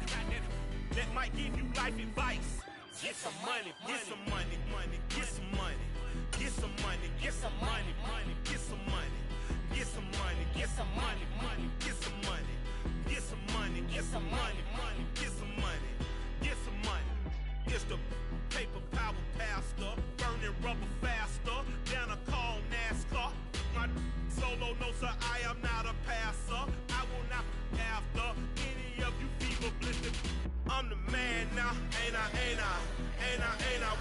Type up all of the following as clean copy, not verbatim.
that might give you life advice. Get some money, get some money, get some money, get some money, get some money, get some money, get some money, get some money, get some money, get some money, get some money, get some money, get some money. It's the paper power pastor, burning rubber faster, down a call NASCAR. My solo notes are I am not a passer. I will not after any of you fever blistered. I'm the man now, ain't I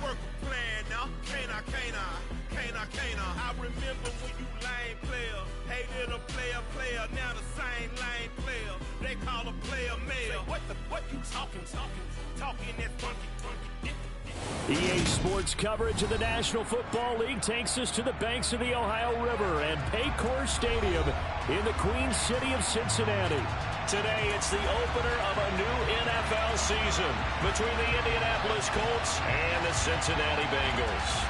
work a plan now, can't I? I remember when you lame player, hated a player, now the same lame player, they call a player male. What you talking that funky. EA Sports coverage of the National Football League takes us to the banks of the Ohio River and Paycor Stadium in the Queen City of Cincinnati. Today, it's the opener of a new NFL season between the Indianapolis Colts and the Cincinnati Bengals.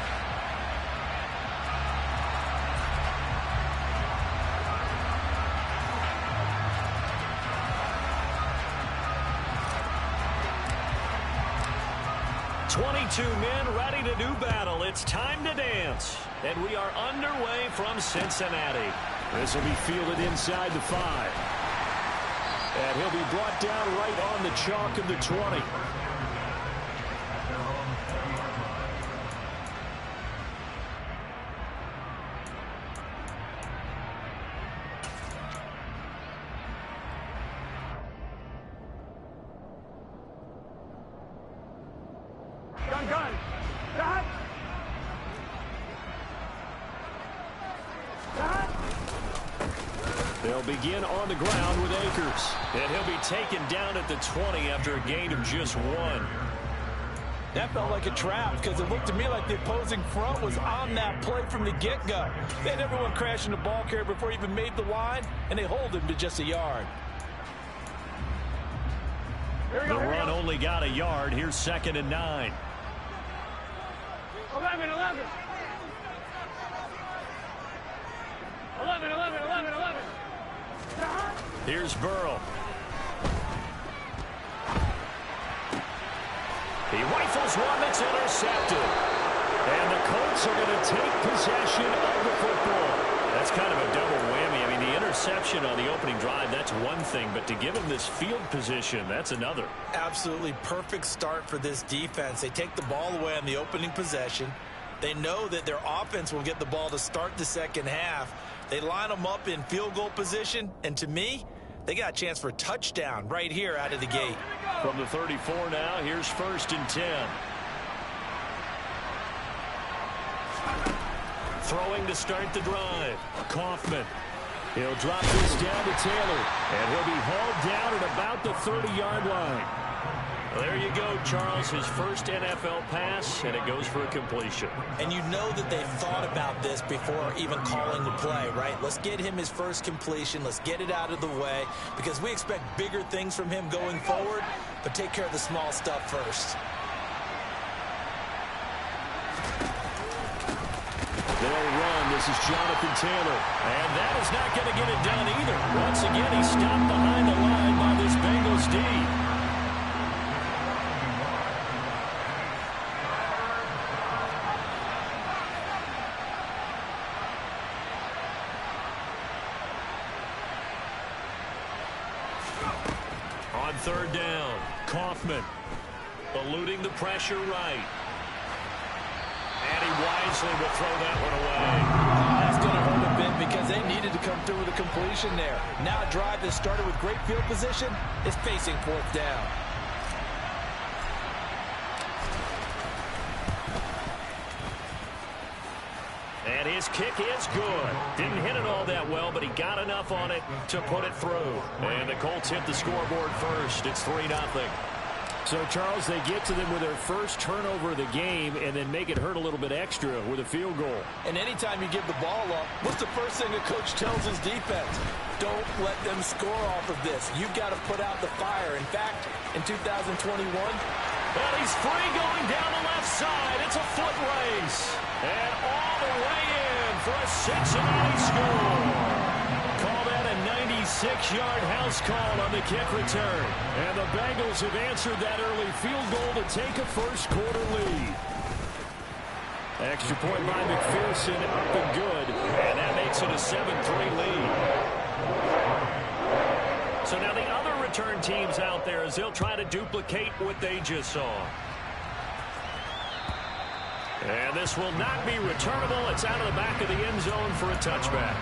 "22 men ready to do battle. It's time to dance." And we are underway from Cincinnati. This will be fielded inside the 5. And he'll be brought down right on the chalk of the 20. Gun. Got. They'll begin on the ground with Akers. And he'll be taken down at the 20 after a gain of just 1. That felt like a trap because it looked to me like the opposing front was on that play from the get-go. They had everyone crashing the ball carrier before he even made the line, and they hold him to just a yard. The run only got a yard. Here's 2nd and 9. 11. Here's Burrow. He rifles one that's intercepted. And the Colts are going to take possession of the football. That's kind of a double whammy. I mean, the interception on the opening drive, that's one thing. But to give him this field position, that's another. Absolutely perfect start for this defense. They take the ball away on the opening possession. They know that their offense will get the ball to start the second half. They line them up in field goal position. And to me, they got a chance for a touchdown right here out of the gate. From the 34 now, here's 1st and 10. Throwing to start the drive. Kaufman. He'll drop this down to Taylor. And he'll be hauled down at about the 30-yard line. Well, there you go, Charles. His first NFL pass, and it goes for a completion. And you know that they thought about this before even calling the play, right? Let's get him his first completion. Let's get it out of the way because we expect bigger things from him going forward, but take care of the small stuff first. They'll run. This is Jonathan Taylor. And that is not going to get it done either. Once again, he's stopped behind the line by this Bengals D. On 3rd down, Kaufman eluding the pressure right. And he wisely will throw that one away. That's going to hurt a bit because they needed to come through with a completion there. Now a drive that started with great field position is facing 4th down. And his kick is good. Didn't hit it all that well, but he got enough on it to put it through. And the Colts hit the scoreboard first. It's 3-0. So, Charles, they get to them with their first turnover of the game and then make it hurt a little bit extra with a field goal. And anytime you give the ball up, what's the first thing a coach tells his defense? Don't let them score off of this. You've got to put out the fire. In fact, in 2021, and he's free going down the left side. It's a foot race. And all the way in for a Cincinnati score. Call that a 26-yard house call on the kick return. And the Bengals have answered that early field goal to take a first-quarter lead. Extra point by McPherson, up and good. And that makes it a 7-3 lead. So now the other return teams out there as they'll try to duplicate what they just saw. And this will not be returnable. It's out of the back of the end zone for a touchback.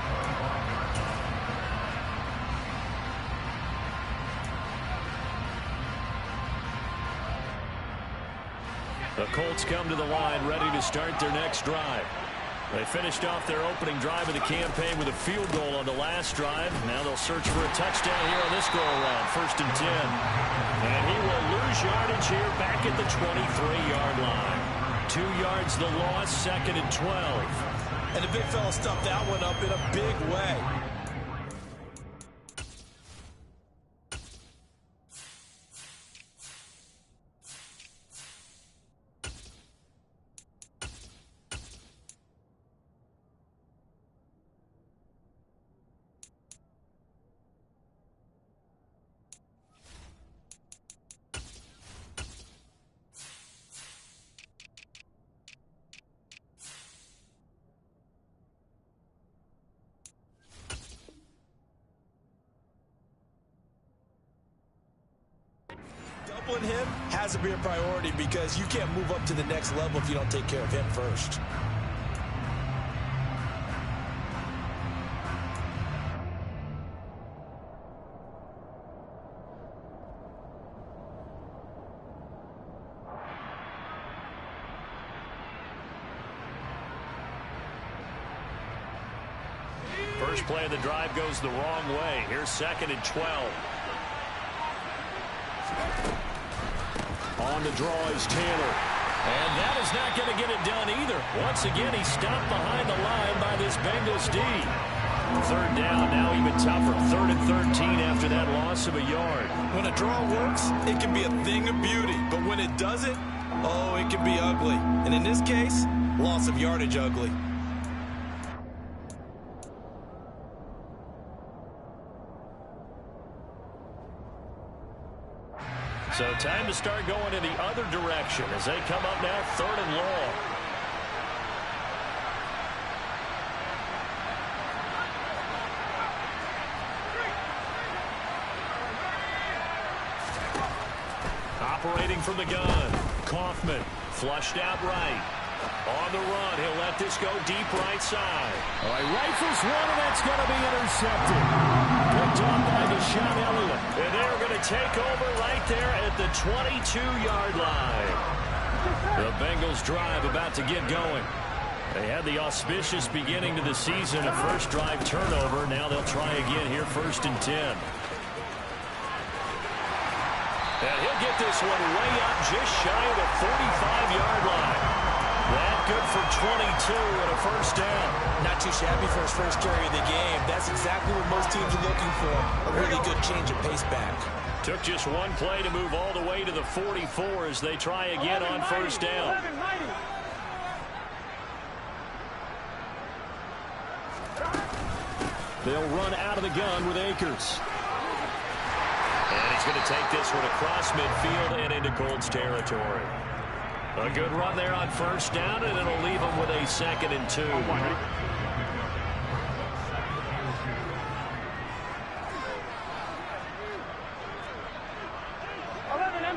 The Colts come to the line ready to start their next drive. They finished off their opening drive of the campaign with a field goal on the last drive. Now they'll search for a touchdown here on this go-around, 1st and 10. And he will lose yardage here back at the 23-yard line. 2 yards the loss, 2nd and 12. And the big fella stuffed that one up in a big way. Doubling him has to be a priority because you can't move up to the next level if you don't take care of him first. First play of the drive goes the wrong way. Here's 2nd and 12. On the draw is Taylor. And that is not going to get it done either. Once again, he's stopped behind the line by this Bengals D. 3rd down, now even tougher. 3rd and 13 after that loss of a yard. When a draw works, it can be a thing of beauty. But when it doesn't, oh, it can be ugly. And in this case, loss of yardage ugly. So time to start going in the other direction as they come up now 3rd and long. Operating from the gun, Kaufman flushed out right. On the run, he'll let this go deep right side. All right, rifles one, and that's going to be intercepted. Picked off by Deshaun Elliott. And they're going to take over right there at the 22-yard line. The Bengals drive about to get going. They had the auspicious beginning to the season, a first drive turnover. Now they'll try again here, 1st and 10. And he'll get this one way up just shy of the 45-yard line. That good for 22 and a first down. Not too shabby for his first carry of the game. That's exactly what most teams are looking for. A really good change of pace back. Took just one play to move all the way to the 44 as they try again on first down. They'll run out of the gun with Akers. And he's going to take this one across midfield and into Colts territory. A good run there on first down, and it'll leave him with a 2nd and 2.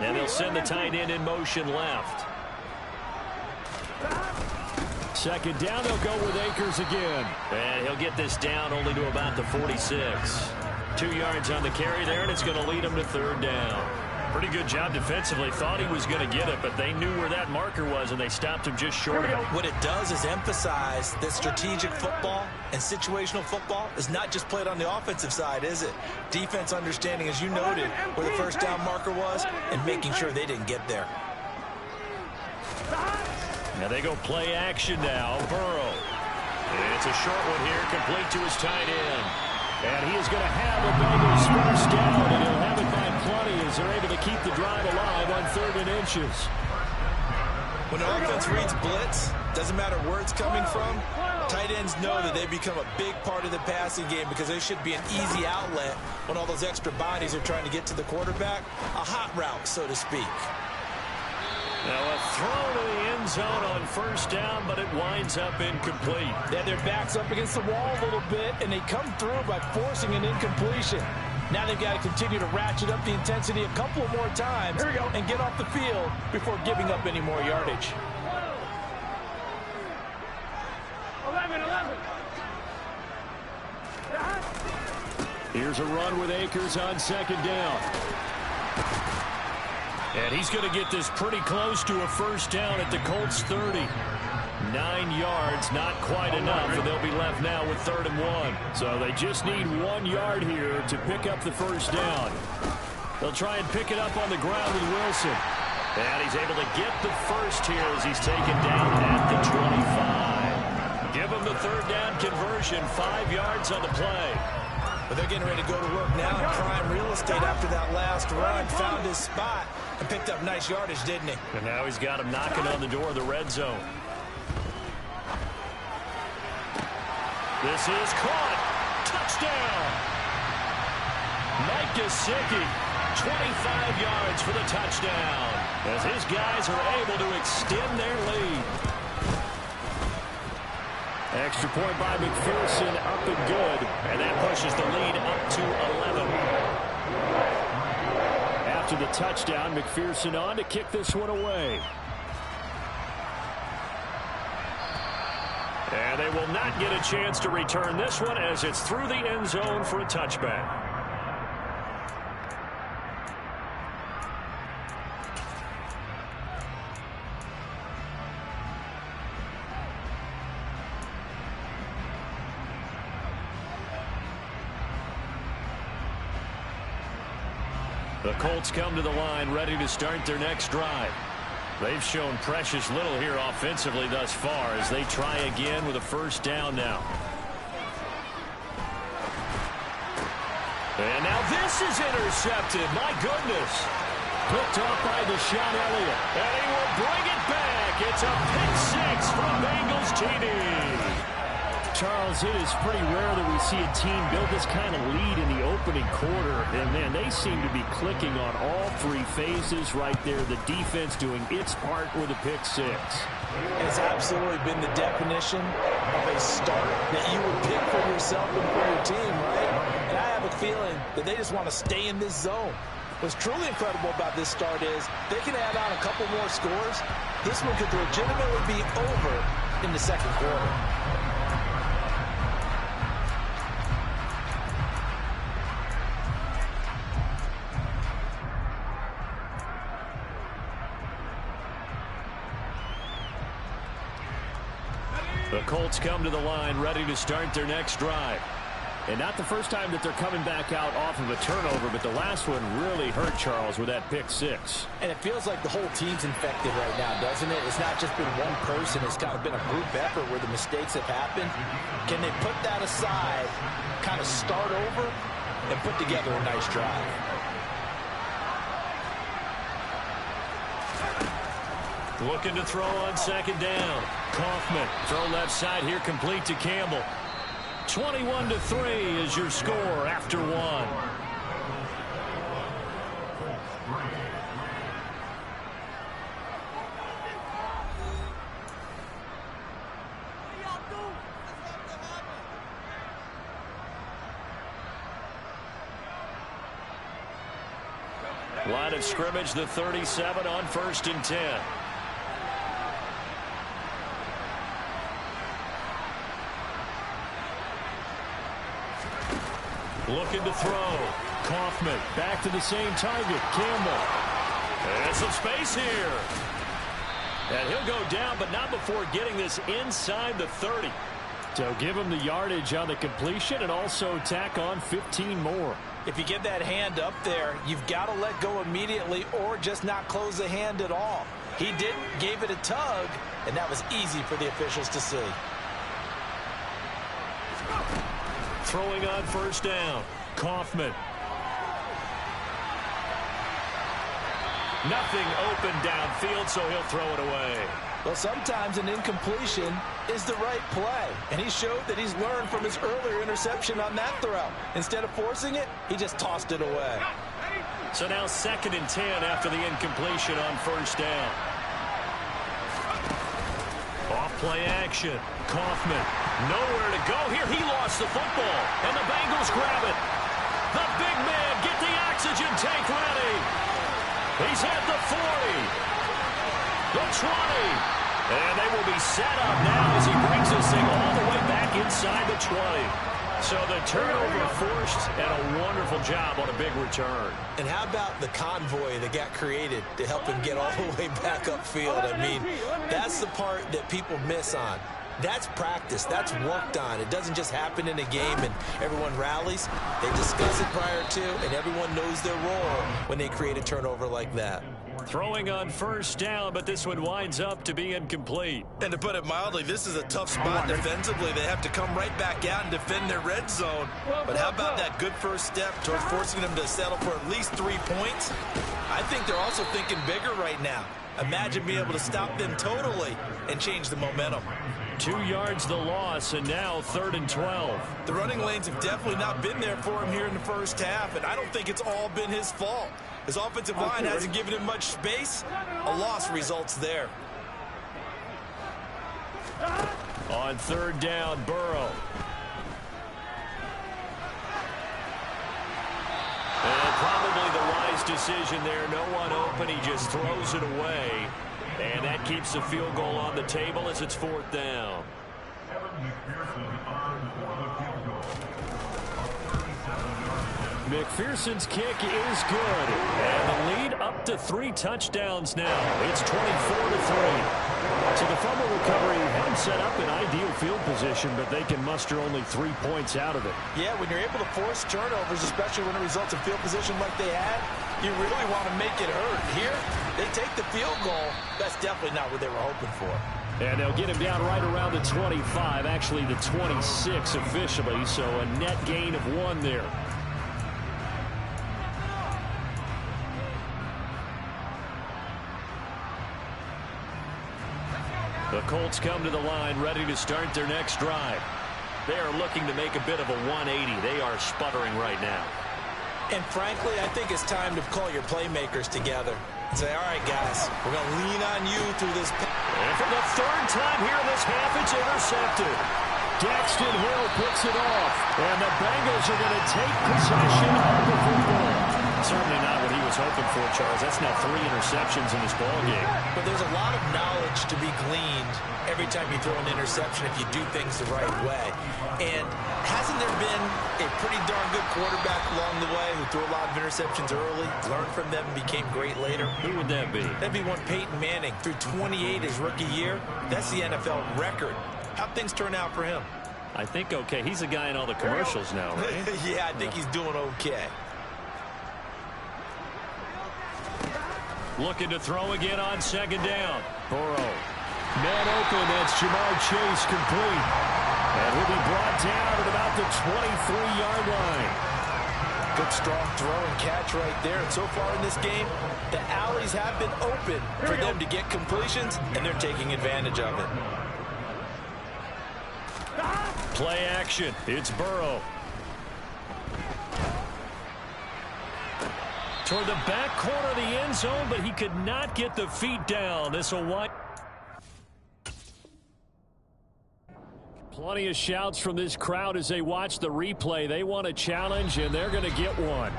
And they'll send the tight end in motion left. 2nd down, they'll go with Akers again. And he'll get this down only to about the 46. 2 yards on the carry there, and it's going to lead him to 3rd down. Pretty good job defensively. Thought he was going to get it, but they knew where that marker was, and they stopped him just short of it. What it does is emphasize that strategic football and situational football is not just played on the offensive side, is it? Defense understanding, as you noted, where the first down marker was and making sure they didn't get there. Now they go play action now. Burrow. And it's a short one here, complete to his tight end. And he is going to have the Bengals first down, and he'll have it by plenty as they're able to keep the drive alive on 3rd and inches. When the offense reads blitz, doesn't matter where it's coming from, Tight ends know that they become a big part of the passing game because they should be an easy outlet when all those extra bodies are trying to get to the quarterback. A hot route, so to speak. Now a throw to the end zone on first down, but it winds up incomplete. They had their backs up against the wall a little bit, and they come through by forcing an incompletion. Now they've got to continue to ratchet up the intensity a couple more times and get off the field before giving up any more yardage. 11. Here's a run with Akers on second down. And he's going to get this pretty close to a first down at the Colts 30. 9 yards, not quite enough, and they'll be left now with 3rd and 1. So they just need 1 yard here to pick up the first down. They'll try and pick it up on the ground with Wilson. And he's able to get the first here as he's taken down at the 25. Give him the 3rd down conversion, 5 yards on the play. But they're getting ready to go to work now in prime real estate after that last run. Found his spot and picked up nice yardage, didn't he? And now he's got him knocking on the door of the red zone. This is caught. Touchdown. Mike Gesicki, 25 yards for the touchdown, as his guys are able to extend their lead. Extra point by McPherson, up and good, and that pushes the lead up to 11. After the touchdown, McPherson on to kick this one away. And they will not get a chance to return this one as it's through the end zone for a touchback. The Colts come to the line ready to start their next drive. They've shown precious little here offensively thus far as they try again with a first down now. And now this is intercepted. My goodness. Picked off by Deshaun Elliott. And he will bring it back. It's a pick 6 from Bengals TD. Charles, it is pretty rare that we see a team build this kind of lead in the opening quarter. And, man, they seem to be clicking on all 3 phases right there. The defense doing its part with a pick 6. It's absolutely been the definition of a start that you would pick for yourself and for your team, right? And I have a feeling that they just want to stay in this zone. What's truly incredible about this start is they can add on a couple more scores. This one could legitimately be over in the second quarter. The Colts come to the line ready to start their next drive. And not the first time that they're coming back out off of a turnover, but the last one really hurt Charles with that pick 6. And it feels like the whole team's infected right now, doesn't it? It's not just been one person. It's kind of been a group effort where the mistakes have happened. Can they put that aside, kind of start over, and put together a nice drive? Looking to throw on second down. Kaufman, throw left side here, complete to Campbell. 21-3 is your score after 1. Line of scrimmage, the 37 on 1st and 10. Looking to throw. Kaufman back to the same target. Campbell. And some space here. And he'll go down, but not before getting this inside the 30. So give him the yardage on the completion and also tack on 15 more. If you get that hand up there, you've got to let go immediately or just not close the hand at all. He didn't, gave it a tug, and that was easy for the officials to see. Throwing on first down. Kaufman. Nothing open downfield, so he'll throw it away. Well, sometimes an incompletion is the right play, and he showed that he's learned from his earlier interception on that throw. Instead of forcing it, he just tossed it away. So now 2nd and 10 after the incompletion on 1st down. Off play action. Kaufman, nowhere to go here. He lost the football, and the Bengals grab it. The big man, get the oxygen tank ready. He's at the 40, the 20. And they will be set up now as he brings this thing all the way back inside the 20. So the turnover forced, and a wonderful job on a big return. And how about the convoy that got created to help him get all the way back upfield? I mean, that's the part that people miss on. That's practice. That's worked on. It doesn't just happen in a game and everyone rallies. They discuss it prior to, and everyone knows their role when they create a turnover like that. Throwing on 1st down, but this one winds up to be incomplete. And to put it mildly, this is a tough spot defensively. They have to come right back out and defend their red zone. But how about that good first step towards forcing them to settle for at least 3 points? I think they're also thinking bigger right now. Imagine being able to stop them totally and change the momentum. 2 yards the loss, and now 3rd and 12. The running lanes have definitely not been there for him here in the first half, and I don't think it's all been his fault. His offensive line hasn't given him much space. A loss results there. On 3rd down, Burrow. And probably the wise decision there. No one open. He just throws it away. And that keeps the field goal on the table as it's 4th down. McPherson's kick is good. And the lead up to 3 touchdowns now. It's 24-3. So the fumble recovery had him set up in ideal field position, but they can muster only 3 points out of it. Yeah, when you're able to force turnovers, especially when it results in field position like they had, you really want to make it hurt. Here, they take the field goal. That's definitely not what they were hoping for. And they'll get him down right around the 25, actually the 26 officially, so a net gain of 1 there. The Colts come to the line, ready to start their next drive. They are looking to make a bit of a 180. They are sputtering right now. And frankly, I think it's time to call your playmakers together and say, all right, guys, we're going to lean on you through this. And for the 3rd time here in this half, it's intercepted. Daxton Hill picks it off, and the Bengals are going to take possession of the football. Certainly not what he was hoping for, Charles. That's now 3 interceptions in this ballgame. But there's a lot of knowledge to be gleaned every time you throw an interception if you do things the right way. And hasn't there been a pretty darn good quarterback along the way who threw a lot of interceptions early, learned from them, and became great later? Who would that be? That'd be one Peyton Manning. Threw 28 his rookie year. That's the NFL record. How'd things turn out for him? I think okay. He's a guy in all the commercials now, right? Yeah, I think he's doing okay. Looking to throw again on 2nd down. Burrow. Man open. That's Jamar Chase complete. And he'll be brought down at about the 23-yard line. Good strong throw and catch right there. And so far in this game, the alleys have been open for them to get completions, and they're taking advantage of it. Play action. It's Burrow. Toward the back corner of the end zone, but he could not get the feet down. This will wind. Plenty of shouts from this crowd as they watch the replay. They want a challenge, and they're going to get one.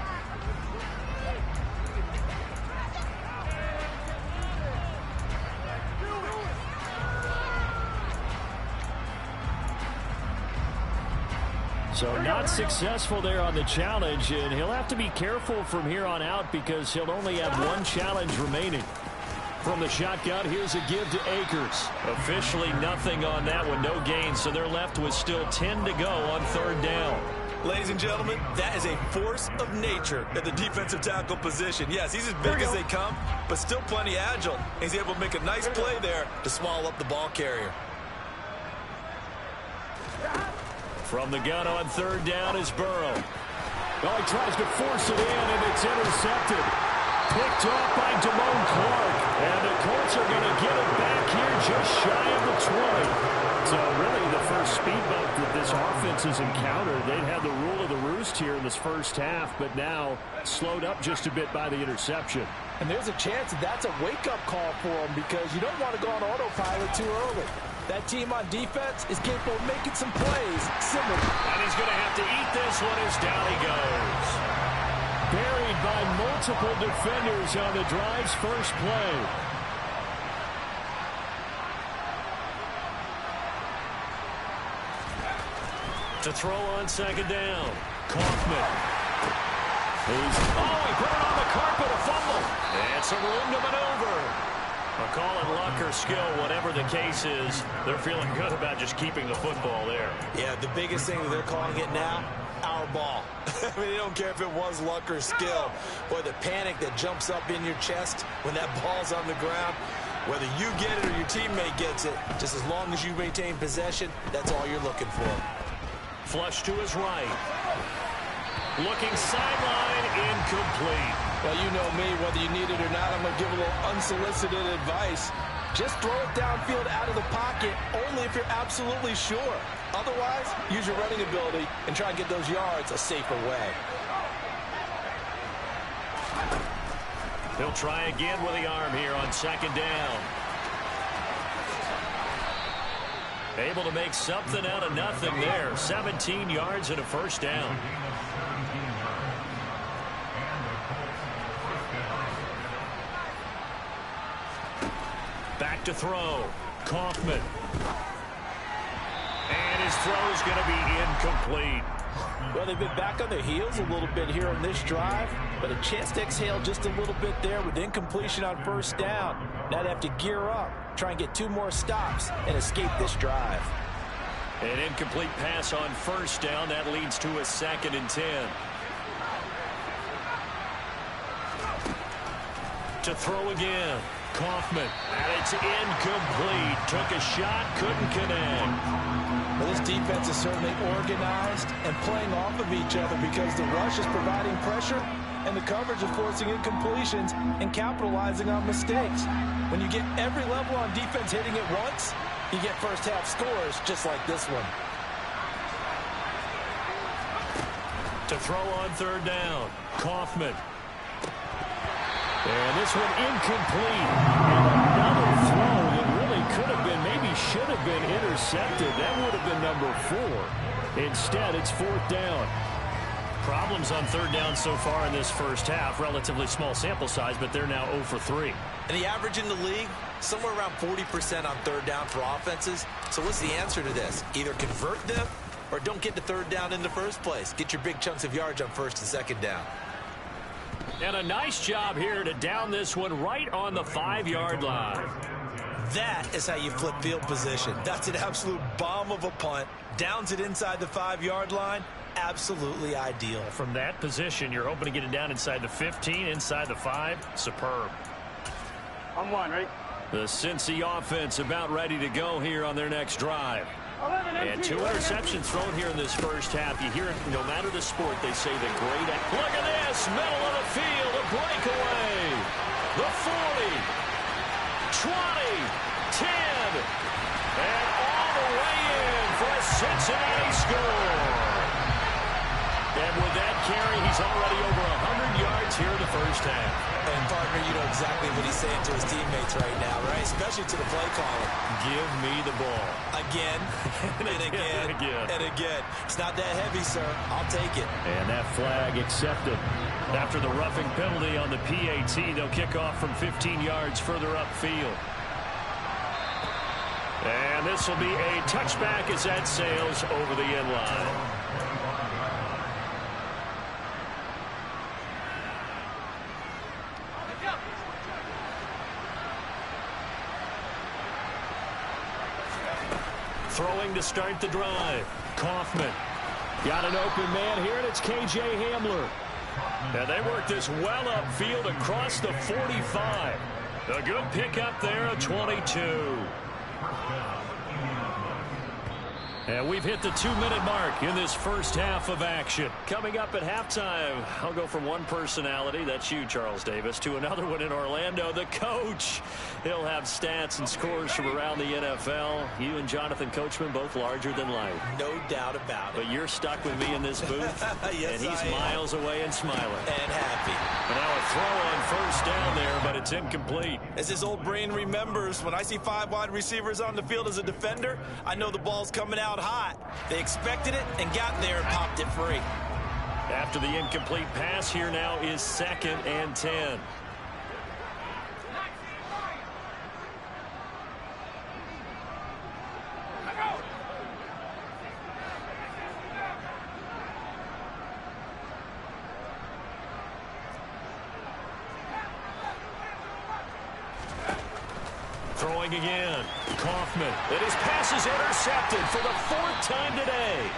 So not successful there on the challenge, and he'll have to be careful from here on out because he'll only have 1 challenge remaining. From the shotgun, here's a give to Akers. Officially nothing on that one, no gain, so they're left with still 10 to go on 3rd down. Ladies and gentlemen, that is a force of nature at the defensive tackle position. Yes, he's as big as they come, but still plenty agile. He's able to make a nice play there to swallow up the ball carrier. From the gun on 3rd down is Burrow. Oh, he tries to force it in, and it's intercepted. Picked off by Damone Clark. And the Colts are going to get it back here just shy of the 20. So really the first speed bump that this offense has encountered. They'd had the rule of the roost here in this first half, but now slowed up just a bit by the interception. And there's a chance that that's a wake-up call for them because you don't want to go on autopilot too early. That team on defense is capable of making some plays similar. And he's going to have to eat this one as down he goes. Buried by multiple defenders on the drive's first play. To throw on second down. Kaufman. He put it on the carpet, a fumble. And some room to maneuver. A call it luck or skill, whatever the case is, they're feeling good about just keeping the football there. Yeah, the biggest thing that they're calling it now, our ball. I mean, they don't care if it was luck or skill. Boy, the panic that jumps up in your chest when that ball's on the ground, whether you get it or your teammate gets it, just as long as you maintain possession, that's all you're looking for. Flush to his right. Looking sideline, incomplete. Well, you know me, whether you need it or not, I'm going to give a little unsolicited advice. Just throw it downfield out of the pocket, only if you're absolutely sure. Otherwise, use your running ability and try and get those yards a safer way. He'll try again with the arm here on second down. Able to make something out of nothing there. 17 yards and a first down. Back to throw. Kaufman. And his throw is going to be incomplete. Well, they've been back on their heels a little bit here on this drive, but a chance to exhale just a little bit there with incompletion on first down. Now they have to gear up, try and get 2 more stops, and escape this drive. An incomplete pass on first down. That leads to a 2nd and 10. To throw again. Kaufman. And it's incomplete. Took a shot, couldn't connect. Well, this defense is certainly organized and playing off of each other because the rush is providing pressure and the coverage is forcing incompletions and capitalizing on mistakes. When you get every level on defense hitting it once, you get first half scores just like this one. To throw on third down. Kaufman. And this one incomplete. And another throw that really could have been, maybe should have been intercepted. That would have been number 4. Instead, it's 4th down. Problems on third down so far in this first half. Relatively small sample size, but they're now 0 for 3. And the average in the league, somewhere around 40% on third down for offenses. So what's the answer to this? Either convert them or don't get to third down in the first place. Get your big chunks of yards on first and second down. And a nice job here to down this one right on the 5-yard line. That is how you flip field position. That's an absolute bomb of a punt. Downs it inside the 5-yard line. Absolutely ideal. From that position, you're hoping to get it down inside the 15, inside the 5. Superb. On 1, right? The Cincy offense about ready to go here on their next drive. And 2 interceptions thrown here in this first half. You hear it no matter the sport, they say the great. Look at this, middle of the field, a breakaway. The 40, 20, 10, and all the way in for a Cincinnati score. And with that carry, he's already over 100 yards here in the first half. And, partner, you know exactly what he's saying to his teammates right now, right? Especially to the play caller. Give me the ball. Again, and again, and again. It's not that heavy, sir. I'll take it. And that flag accepted. After the roughing penalty on the PAT, they'll kick off from 15 yards further upfield. And this will be a touchback as that sails over the end line. Throwing to start the drive. Kaufman. Got an open man here, and it's K.J. Hamler. And they work this well upfield across the 45. A good pickup there, a 22. And we've hit the 2-minute mark in this first half of action. Coming up at halftime, I'll go from one personality, that's you, Charles Davis, to another one in Orlando, the coach. He'll have stats and scores from around the NFL. You and Jonathan Coachman both larger than life. No doubt about it. But you're stuck with me in this booth, yes, and he's miles away and smiling. And happy. And now a throw on first down there, but it's incomplete. As his old brain remembers, when I see 5 wide receivers on the field as a defender, I know the ball's coming out hot. They expected it and got there and popped it free. After the incomplete pass, here now is 2nd and 10. Throwing again. Kaufman. And his pass is intercepted for the 4th time today.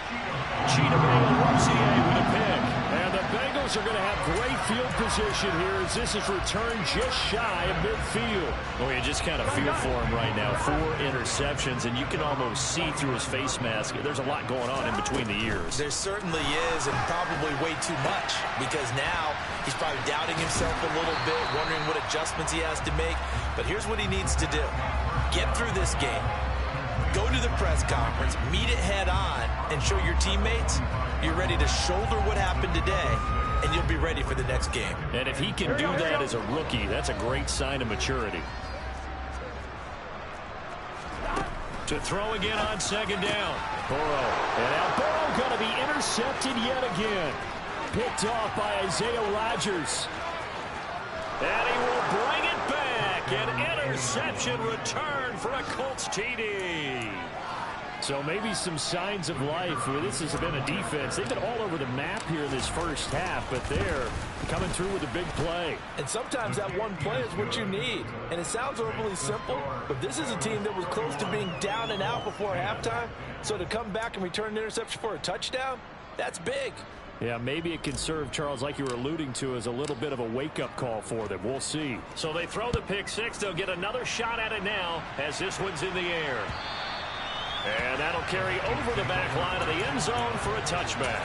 Chidobe with a pick. And the Bengals are going to have great field position here as this is returned just shy of midfield. Well, you just kind of feel for him right now. 4 interceptions, and you can almost see through his face mask. There's a lot going on in between the ears. There certainly is, and probably way too much, because now he's probably doubting himself a little bit, wondering what adjustments he has to make. But here's what he needs to do. Get through this game. Go to the press conference, meet it head on, and show your teammates you're ready to shoulder what happened today, and you'll be ready for the next game. And if he can do that as a rookie, that's a great sign of maturity. To throw again on 2nd down. Burrow. And now Burrow going to be intercepted yet again. Picked off by Isaiah Rodgers. And he will bring it back. An interception return for a Colts TD. So maybe some signs of life. This has been a defense. They've been all over the map here in this first half, but they're coming through with a big play. And sometimes that one play is what you need. And it sounds overly simple, but this is a team that was close to being down and out before halftime. So to come back and return an interception for a touchdown, that's big. Yeah, maybe it can serve, Charles, like you were alluding to, as a little bit of a wake-up call for them. We'll see. So they throw the pick six. They'll get another shot at it now as this one's in the air. And that'll carry over the back line of the end zone for a touchback.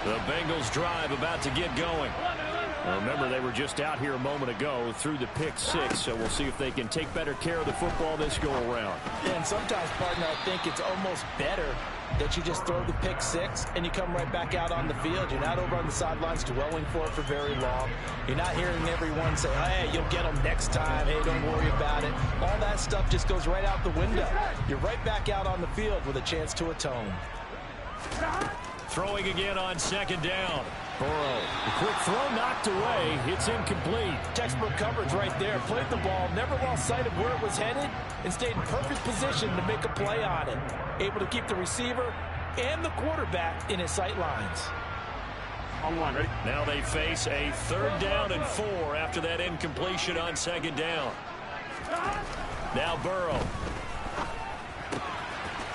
The Bengals drive about to get going. Now remember, they were just out here a moment ago through the pick six, so we'll see if they can take better care of the football this go-around. Yeah, and sometimes, partner, I think it's almost better that you just throw the pick six and you come right back out on the field. You're not over on the sidelines dwelling for it for very long. You're not hearing everyone say, hey, you'll get them next time. Hey, don't worry about it. All that stuff just goes right out the window. You're right back out on the field with a chance to atone. Throwing again on 2nd down. Burrow. The quick throw knocked away. It's incomplete. Textbook coverage right there. Played the ball, never lost sight of where it was headed, and stayed in perfect position to make a play on it. Able to keep the receiver and the quarterback in his sight lines. On one, ready? Now they face a 3rd down and 4 after that incompletion on 2nd down. Now Burrow.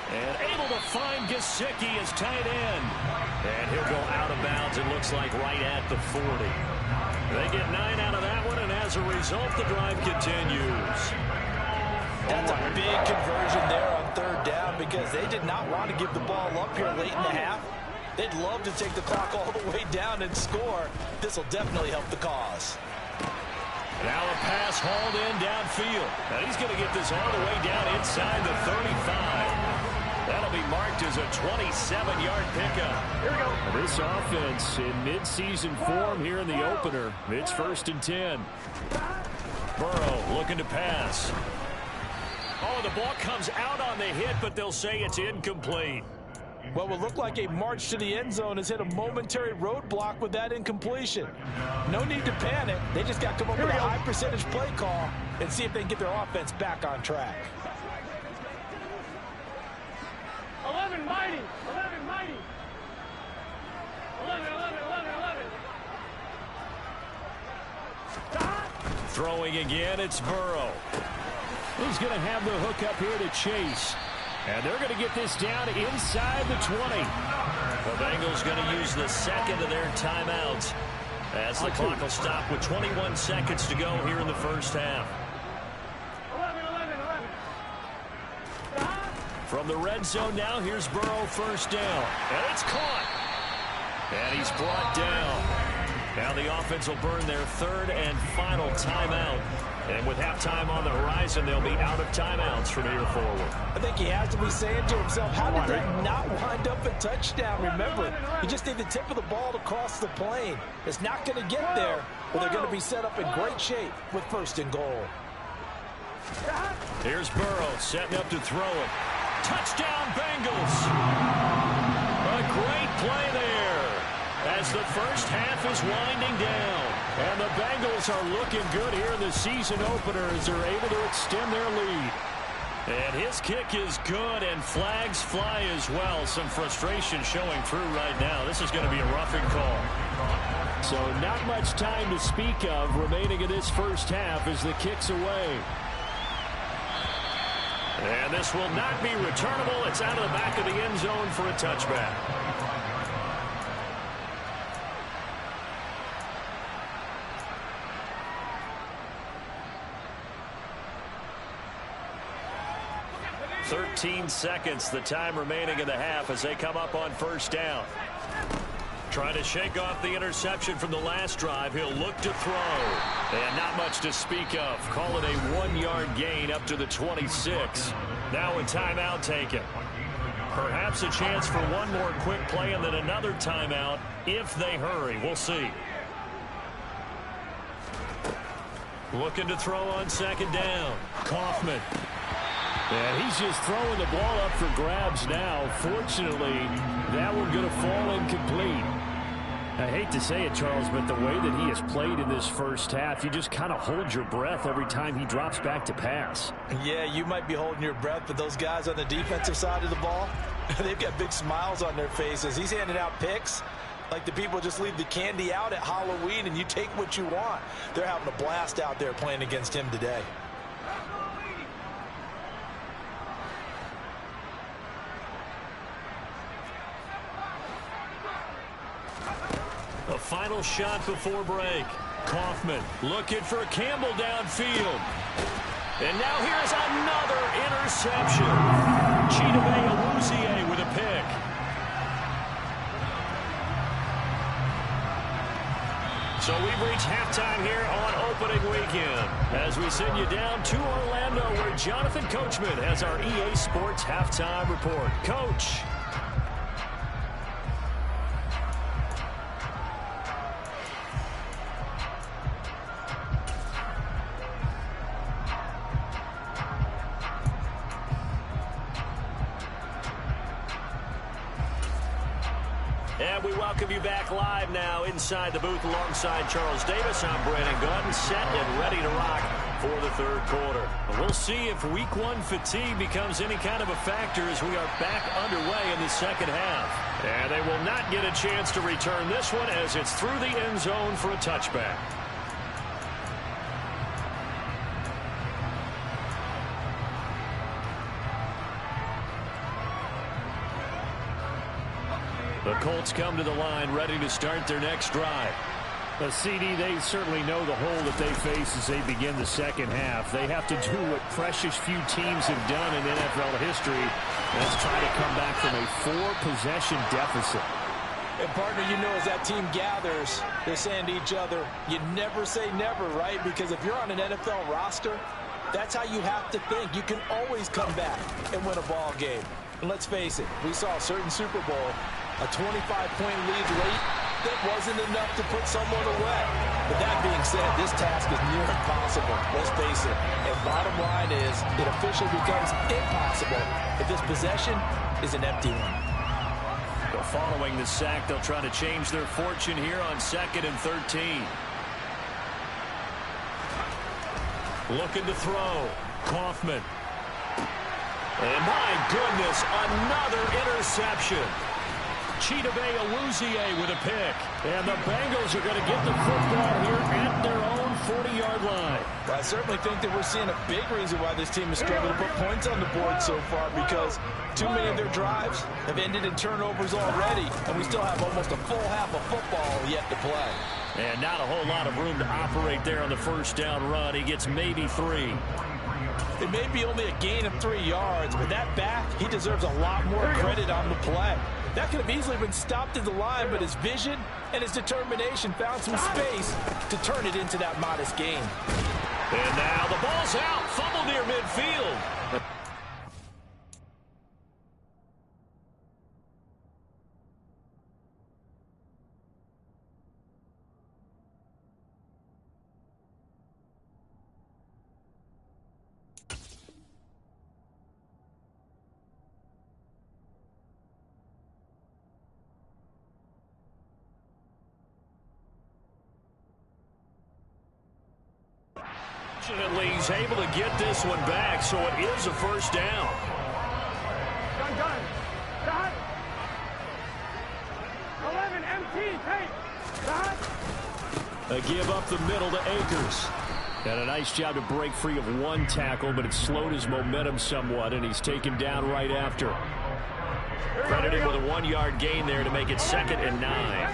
And able to find Gesicki as tight end. And he'll go out of bounds, it looks like, right at the 40. They get 9 out of that one, and as a result, the drive continues. That's a big conversion there on 3rd down because they did not want to give the ball up here late in the half. They'd love to take the clock all the way down and score. This will definitely help the cause. Now a pass hauled in downfield. Now he's going to get this all the way down inside the 35. That'll be marked as a 27-yard pickup. Here we go. This offense in mid-season form here in the opener. It's 1st and 10. Burrow looking to pass. Oh, the ball comes out on the hit, but they'll say it's incomplete. What will look like a march to the end zone has hit a momentary roadblock with that incompletion. No need to panic. They just got to come up with a high percentage play call and see if they can get their offense back on track. 11 mighty. 11 mighty. 11, 11, 11, 11. Throwing again, it's Burrow. He's going to have the hook up here to Chase. And they're going to get this down inside the 20. The Bengals going to use the 2nd of their timeouts as the clock will stop with 21 seconds to go here in the first half. 11, 11, 11. From the red zone now, here's Burrow, first down. And it's caught. And he's brought down. Now the offense will burn their third and final timeout. And with halftime on the horizon, they'll be out of timeouts from here forward. I think he has to be saying to himself, how did that not wind up a touchdown? Remember, you just need the tip of the ball to cross the plane. It's not going to get there, but they're going to be set up in great shape with first and goal. Here's Burrow setting up to throw it. Touchdown, Bengals. A great play there as the first half is winding down. And the Bengals are looking good here in the season opener as they're able to extend their lead. And his kick is good, and flags fly as well. Some frustration showing through right now. This is going to be a roughing call. So not much time to speak of remaining in this first half as the kick's away. And this will not be returnable. It's out of the back of the end zone for a touchback. "13 seconds, the time remaining in the half as they come up on first down. Trying to shake off the interception from the last drive. He'll look to throw. And not much to speak of. Call it a 1-yard gain up to the 26. Now a timeout taken. Perhaps a chance for one more quick play and then another timeout if they hurry. We'll see. Looking to throw on second down. Kaufman. And he's just throwing the ball up for grabs now. Fortunately, that one going to fall incomplete. I hate to say it, Charles, but the way that he has played in this first half, you just kind of hold your breath every time he drops back to pass. Yeah, you might be holding your breath, but those guys on the defensive side of the ball, they've got big smiles on their faces. He's handing out picks like the people just leave the candy out at Halloween and you take what you want. They're having a blast out there playing against him today. A final shot before break. Kaufman looking for Campbell downfield. And now here's another interception. Chidobe with a pick. So we've reached halftime here on opening weekend as we send you down to Orlando where Jonathan Coachman has our EA Sports halftime report. Coach. And we welcome you back live now inside the booth alongside Charles Davis. I'm Brandon Gordon, set and ready to rock for the third quarter. We'll see if week one fatigue becomes any kind of a factor as we are back underway in the second half. And they will not get a chance to return this one as it's through the end zone for a touchback. The Colts come to the line ready to start their next drive. The CD, they certainly know the hole that they face as they begin the second half. They have to do what precious few teams have done in NFL history, and that's try to come back from a 4-possession deficit. And partner, you know, as that team gathers, they're saying to each other, you never say never, right? Because if you're on an NFL roster, that's how you have to think. You can always come back and win a ball game. And let's face it, we saw a certain Super Bowl, a 25-point lead late, that wasn't enough to put someone away. But that being said, this task is near impossible. Let's face it. And bottom line is, it officially becomes impossible if this possession is an empty one. But following the sack, they'll try to change their fortune here on 2nd and 13. Looking to throw. Kaufman. And my goodness, another interception. Chidobe with a pick. And the Bengals are going to get the football here at their own 40-yard line. Well, I certainly think that we're seeing a big reason why this team has struggled to put points on the board so far, because too many of their drives have ended in turnovers already, and we still have almost a full half of football yet to play. And not a whole lot of room to operate there on the first down run. He gets maybe 3. It may be only a gain of 3 yards, but that back, he deserves a lot more credit on the play. That could have easily been stopped at the line, but his vision and his determination found some space to turn it into that modest gain. And now the ball's out. Fumble near midfield. Fortunately, he's able to get this one back, so it is a first down. Done. Done. 11 empty. Hey. Done. A give up the middle to Akers. And a nice job to break free of one tackle, but it slowed his momentum somewhat, and he's taken down right after. Credited with a 1-yard gain there to make it 2nd and 9.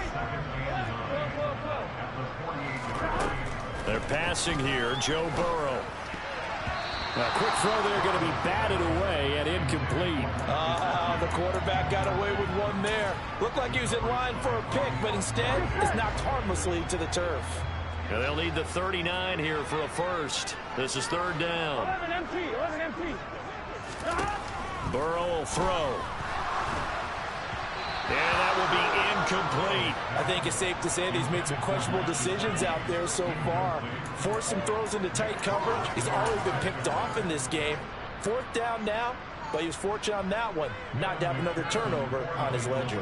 They're passing here, Joe Burrow. A quick throw there, going to be batted away and incomplete. The quarterback got away with one there. Looked like he was in line for a pick, but instead is knocked harmlessly to the turf. And they'll need the 39 here for a first. This is 3rd down. 11 empty. Burrow will throw. And that will be incomplete. I think it's safe to say that he's made some questionable decisions out there so far. Forced some throws into tight coverage. He's already been picked off in this game. 4th down now, but he was fortunate on that one not to have another turnover on his ledger.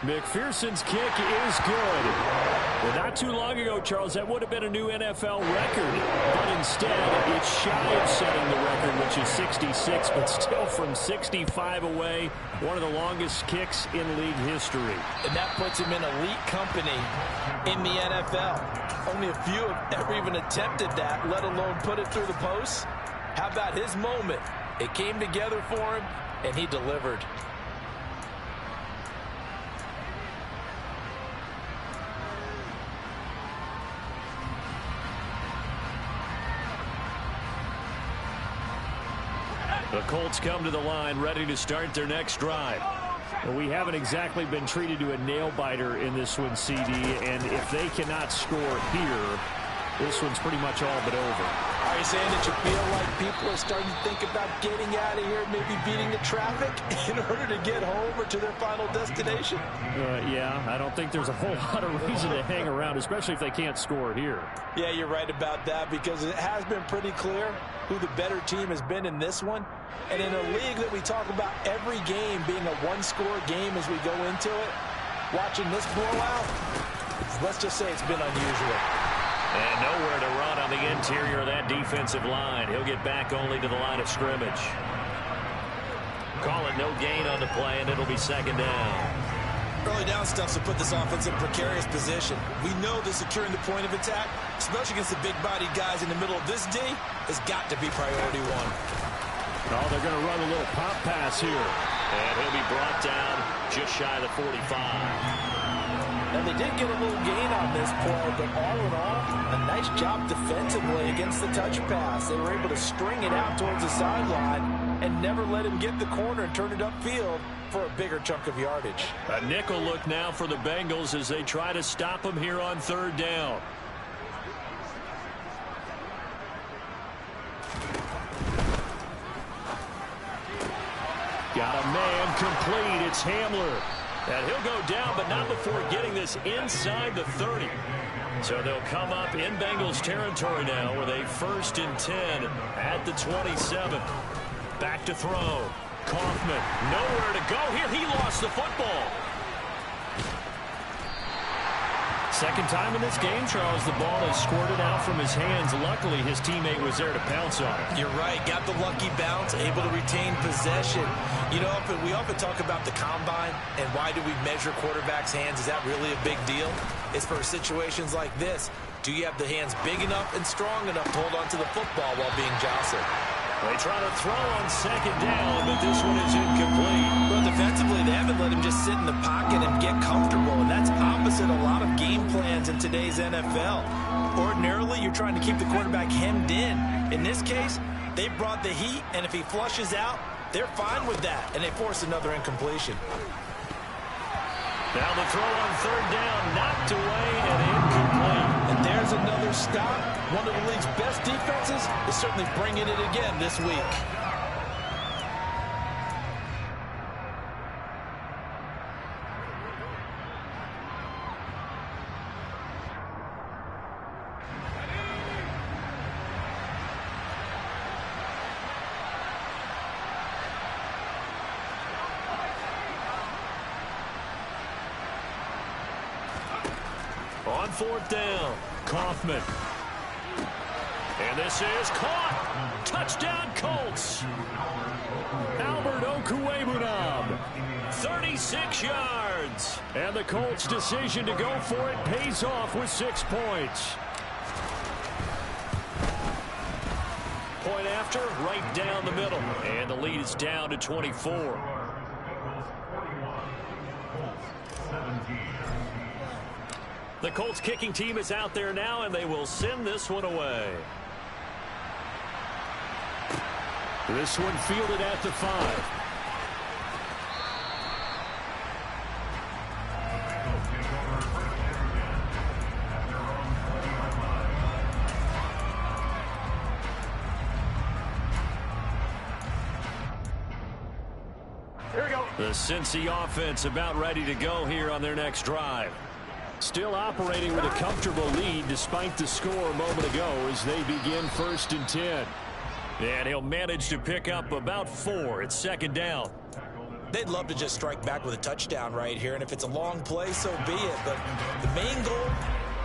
McPherson's kick is good. Well, not too long ago, Charles, that would have been a new NFL record. But instead, it's shy of setting the record, which is 66, but still from 65 away, one of the longest kicks in league history. And that puts him in elite company in the NFL. Only a few have ever even attempted that, let alone put it through the post. How about his moment? It came together for him, and he delivered. The Colts come to the line ready to start their next drive. Well, we haven't exactly been treated to a nail-biter in this one, CD, and if they cannot score here, this one's pretty much all but over. Are you saying that you feel like people are starting to think about getting out of here, maybe beating the traffic in order to get home or to their final destination? Yeah, I don't think there's a whole lot of reason to hang around, especially if they can't score here. Yeah, you're right about that, because it has been pretty clear who the better team has been in this one. And in a league that we talk about every game being a one-score game as we go into it, watching this blowout, let's just say it's been unusual. And nowhere to run on the interior of that defensive line. He'll get back only to the line of scrimmage. Call it no gain on the play, and it'll be 2nd down. Early down stuff to put this offense in a precarious position. We know that securing the point of attack, especially against the big-bodied guys in the middle of this D, has got to be priority one. Oh, they're going to run a little pop pass here. And he'll be brought down just shy of the 45. And they did get a little gain on this play, but all in all, a nice job defensively against the touch pass. They were able to string it out towards the sideline and never let him get the corner and turn it upfield for a bigger chunk of yardage. A nickel look now for the Bengals as they try to stop him here on 3rd down. Got a man complete. It's Hamler. And he'll go down, but not before getting this inside the 30. So they'll come up in Bengals territory now with a 1st and 10 at the 27. Back to throw. Kaufman, nowhere to go here. He lost the football. Second time in this game, Charles, the ball has squirted out from his hands. Luckily, his teammate was there to pounce on it. You're right. Got the lucky bounce, able to retain possession. You know, we often talk about the combine and why do we measure quarterbacks' hands. Is that really a big deal? It's for situations like this. Do you have the hands big enough and strong enough to hold on to the football while being jostled? They try to throw on second down, but this one is incomplete. Well, defensively, they haven't let him just sit in the pocket and get comfortable, and that's opposite a lot of game plans in today's NFL. Ordinarily, you're trying to keep the quarterback hemmed in. In this case, they brought the heat, and if he flushes out, they're fine with that, and they force another incompletion. Now the throw on third down, knocked away and incomplete. And there's another stop. One of the league's best defenses is certainly bringing it again this week. On fourth down, Kaufman. And this is caught. Touchdown, Colts. Albert Okwuegbunam, 36 yards. And the Colts' decision to go for it pays off with 6 points. Point after, right down the middle. And the lead is down to 24. The Colts kicking team is out there now, and they will send this one away. This one fielded at the 5. Here we go. The Cincy offense about ready to go here on their next drive. Still operating with a comfortable lead despite the score a moment ago as they begin 1st and 10. And he'll manage to pick up about 4 at second down. They'd love to just strike back with a touchdown right here, and if it's a long play, so be it. But the main goal,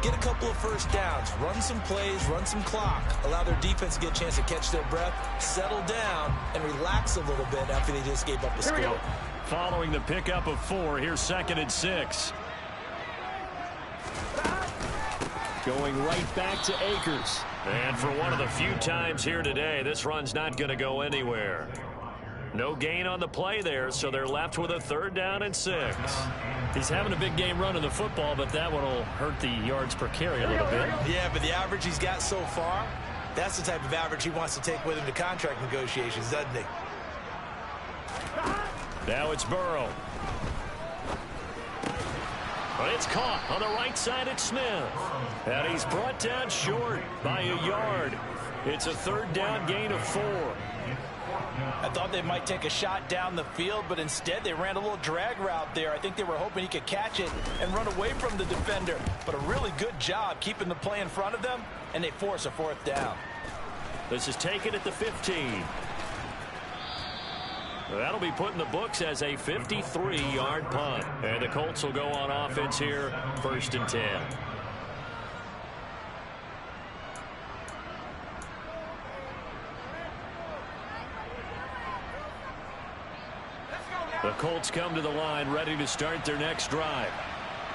get a couple of first downs, run some plays, run some clock, allow their defense to get a chance to catch their breath, settle down, and relax a little bit after they just gave up a score. Following the pickup of 4, here's 2nd and 6. Going right back to Akers. And for one of the few times here today, this run's not going to go anywhere. No gain on the play there, so they're left with a 3rd down and 6. He's having a big game running the football, but that one will hurt the yards per carry a little bit. Yeah, but the average he's got so far, that's the type of average he wants to take with him to contract negotiations, doesn't he? Now it's Burrow. But it's caught on the right side at Smith. And he's brought down short by a yard. It's a 3rd down gain of 4. I thought they might take a shot down the field, but instead they ran a little drag route there. I think they were hoping he could catch it and run away from the defender. But a really good job keeping the play in front of them, and they force a 4th down. This is taken at the 15. That'll be put in the books as a 53-yard punt. And the Colts will go on offense here, 1st and 10. The Colts come to the line ready to start their next drive.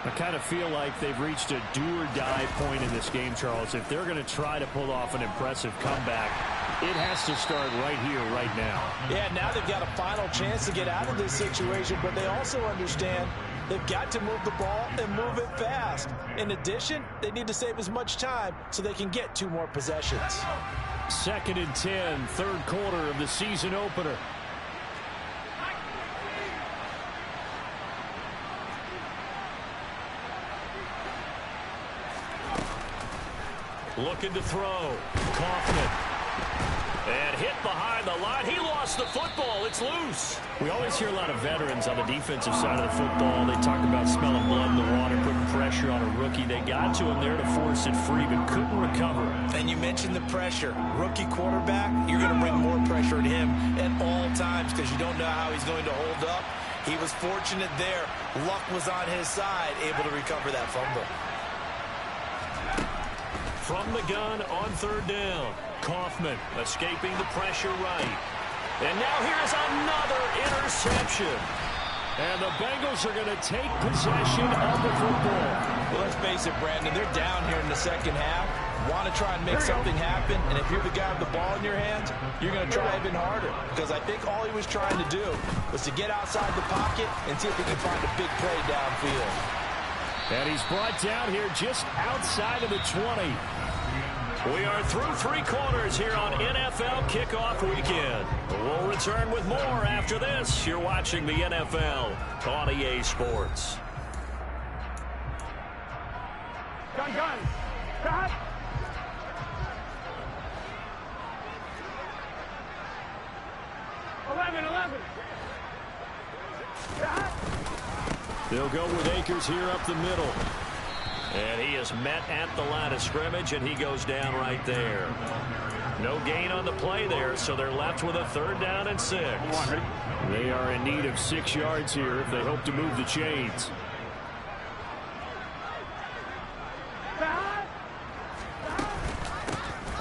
I kind of feel like they've reached a do-or-die point in this game, Charles. If they're going to try to pull off an impressive comeback, it has to start right here, right now. Yeah, now they've got a final chance to get out of this situation, but they also understand they've got to move the ball and move it fast. In addition, they need to save as much time so they can get 2 more possessions. 2nd and 10, 3rd quarter of the season opener. Looking to throw. Kaufman. And hit behind the line. He lost the football. It's loose. We always hear a lot of veterans on the defensive side of the football. They talk about smelling blood in the water, putting pressure on a rookie. They got to him there to force it free, but couldn't recover. And you mentioned the pressure. Rookie quarterback, you're going to bring more pressure at him at all times because you don't know how he's going to hold up. He was fortunate there. Luck was on his side, able to recover that fumble. From the gun on 3rd down. Kaufman escaping the pressure right. And now here's another interception. And the Bengals are going to take possession of the football. Well, let's face it, Brandon, they're down here in the 2nd half. want to try and make something happen, and if you're the guy with the ball in your hands, you're going to try even harder, because I think all he was trying to do was to get outside the pocket and see if he can find a big play downfield. And he's brought down here just outside of the 20. We are through 3 quarters here on NFL Kickoff Weekend. We'll return with more after this. You're watching the NFL on EA Sports. Gun. Stop. Eleven. Stop. They'll go with Akers here up the middle. And he is met at the line of scrimmage, and he goes down right there. No gain on the play there, so they're left with a 3rd down and 6. They are in need of 6 yards here if they hope to move the chains.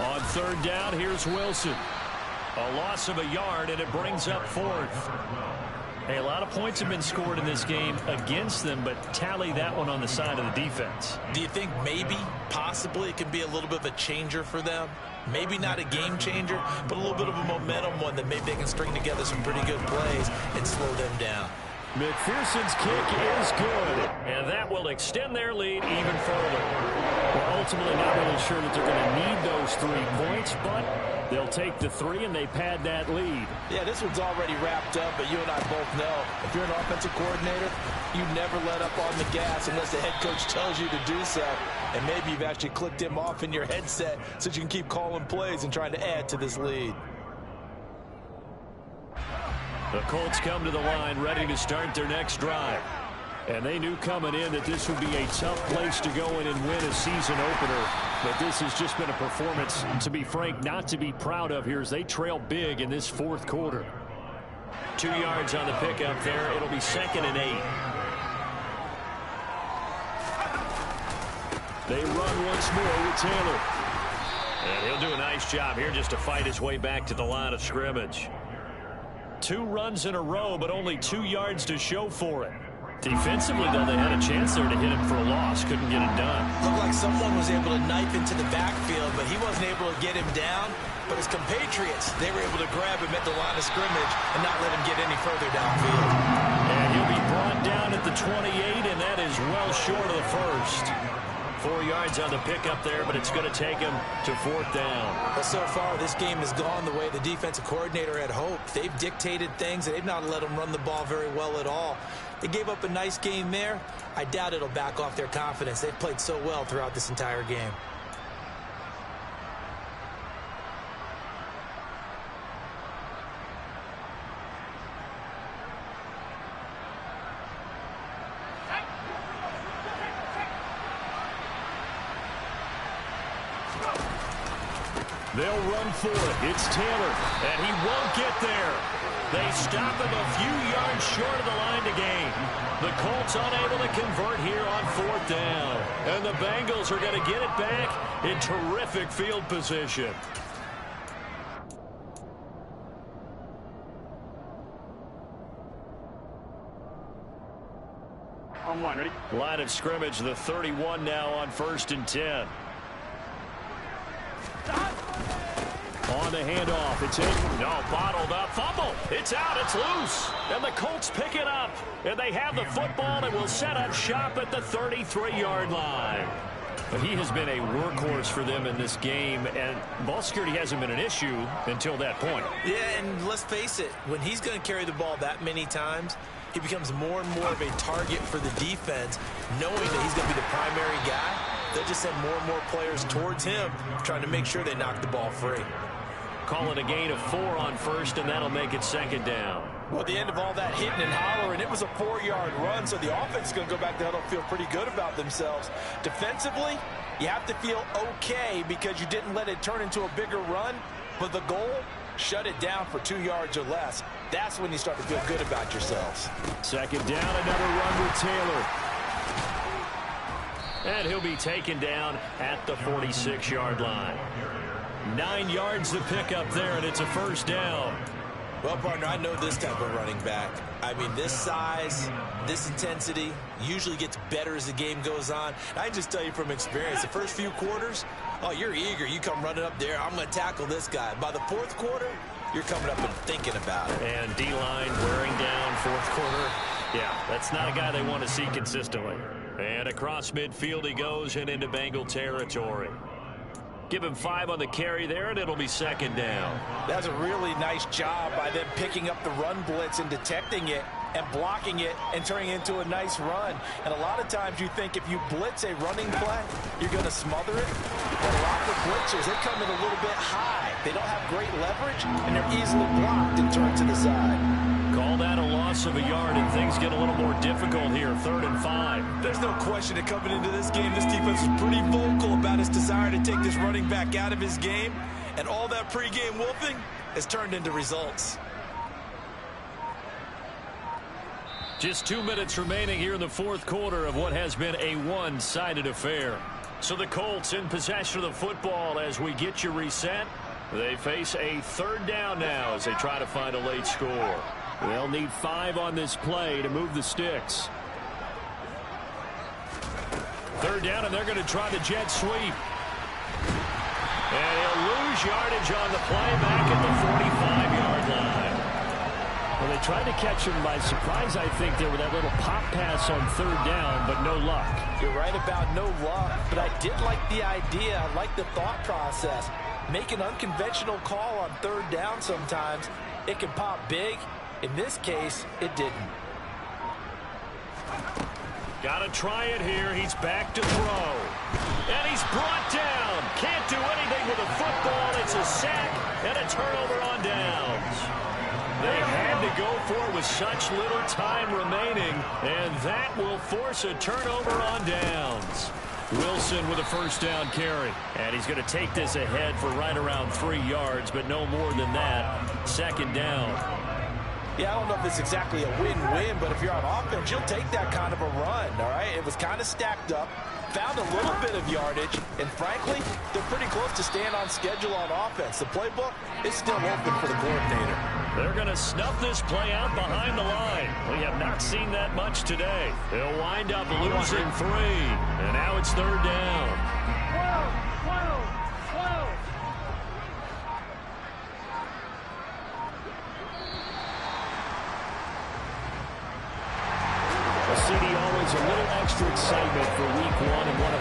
On 3rd down, here's Wilson. A loss of a yard, and it brings up 4th. Hey, a lot of points have been scored in this game against them, but tally that one on the side of the defense. Do you think maybe, possibly, it can be a little bit of a changer for them? Maybe not a game changer, but a little bit of a momentum one that maybe they can string together some pretty good plays and slow them down. McPherson's kick is good, and that will extend their lead even further. We're ultimately not really sure that they're going to need those 3 points, but they'll take the 3 and they pad that lead. Yeah, this one's already wrapped up, but you and I both know if you're an offensive coordinator, you never let up on the gas unless the head coach tells you to do so. And maybe you've actually clicked him off in your headset so you can keep calling plays and trying to add to this lead. The Colts come to the line ready to start their next drive. And they knew coming in that this would be a tough place to go in and win a season opener. But this has just been a performance, to be frank, not to be proud of here as they trail big in this 4th quarter. 2 yards on the pickup there. It'll be 2nd and 8. They run once more with Taylor. And he'll do a nice job here just to fight his way back to the line of scrimmage. 2 runs in a row, but only 2 yards to show for it. Defensively, though, they had a chance there to hit him for a loss. Couldn't get it done. Looked like someone was able to knife into the backfield, but he wasn't able to get him down. But his compatriots, they were able to grab him at the line of scrimmage and not let him get any further downfield. And he'll be brought down at the 28, and that is well short of the 1st. 4 yards on the pickup there, but it's going to take him to 4th down. But so far, this game has gone the way the defensive coordinator had hoped. They've dictated things, and they've not let them run the ball very well at all. They gave up a nice game there. I doubt it'll back off their confidence. They've played so well throughout this entire game. They'll run for it. It's Taylor, and he won't get there. They stop him a few yards short of the line to gain. The Colts unable to convert here on 4th down. And the Bengals are going to get it back in terrific field position. On 1, ready? Line of scrimmage, the 31 now on 1st and 10. On the handoff, it's in. No, bottled up. Fumble. It's out. It's loose. And the Colts pick it up. And they have the football and will set up shop at the 33-yard line. But he has been a workhorse for them in this game, and ball security hasn't been an issue until that point. Yeah, and let's face it, when he's going to carry the ball that many times, he becomes more and more of a target for the defense, knowing that he's going to be the primary guy. They'll just send more and more players towards him, trying to make sure they knock the ball free. Call it a gain of 4 on 1st, and that'll make it 2nd down. Well, at the end of all that hitting and hollering, it was a 4-yard run, so the offense is going to go back there and feel pretty good about themselves. Defensively, you have to feel okay because you didn't let it turn into a bigger run, but the goal, shut it down for 2 yards or less. That's when you start to feel good about yourselves. 2nd down, another run with Taylor. And he'll be taken down at the 46-yard line. 9 yards to pick up there, and it's a 1st down. Well, partner, I know this type of running back. I mean, this size, this intensity usually gets better as the game goes on. I just tell you from experience, the first few quarters, Oh, you're eager. You come running up there. I'm going to tackle this guy. By the fourth quarter, you're coming up and thinking about it. And D-line wearing down fourth quarter. Yeah, that's not a guy they want to see consistently. And across midfield he goes and into Bengal territory. Give him 5 on the carry there, and it'll be second down. That's a really nice job by them picking up the run blitz and detecting it and blocking it and turning it into a nice run. And a lot of times you think if you blitz a running play, you're going to smother it. But a lot of blitzers, they come in a little bit high. They don't have great leverage, and they're easily blocked and turned to the side. Call that a loss of a yard, and things get a little more difficult here, 3rd and 5. There's no question that coming into this game, this defense is pretty vocal about its desire to take this running back out of his game, and all that pregame wolfing has turned into results. Just 2 minutes remaining here in the fourth quarter of what has been a one-sided affair. So the Colts in possession of the football as we get you reset. They face a 3rd down now as they try to find a late score. They'll need 5 on this play to move the sticks. 3rd down, and they're going to try the jet sweep. And he'll lose yardage on the play back at the 45-yard line. Well, they tried to catch him by surprise, I think, there with that little pop pass on 3rd down, but no luck. You're right about no luck, but I did like the idea. I like the thought process. Make an unconventional call on 3rd down sometimes. It can pop big. In this case, it didn't. Got to try it here. He's back to throw. And he's brought down. Can't do anything with a football. It's a sack and a turnover on downs. They had to go for it with such little time remaining, and that will force a turnover on downs. Wilson with a 1st down carry. And he's going to take this ahead for right around 3 yards, but no more than that. 2nd down. Yeah, I don't know if it's exactly a win-win, but if you're on offense, you'll take that kind of a run, all right? It was kind of stacked up, found a little bit of yardage, and frankly, they're pretty close to staying on schedule on offense. The playbook is still open for the coordinator. They're going to snuff this play out behind the line. We have not seen that much today. They'll wind up losing 3, and now it's 3rd down. CD always a little extra excitement for week 1 in one of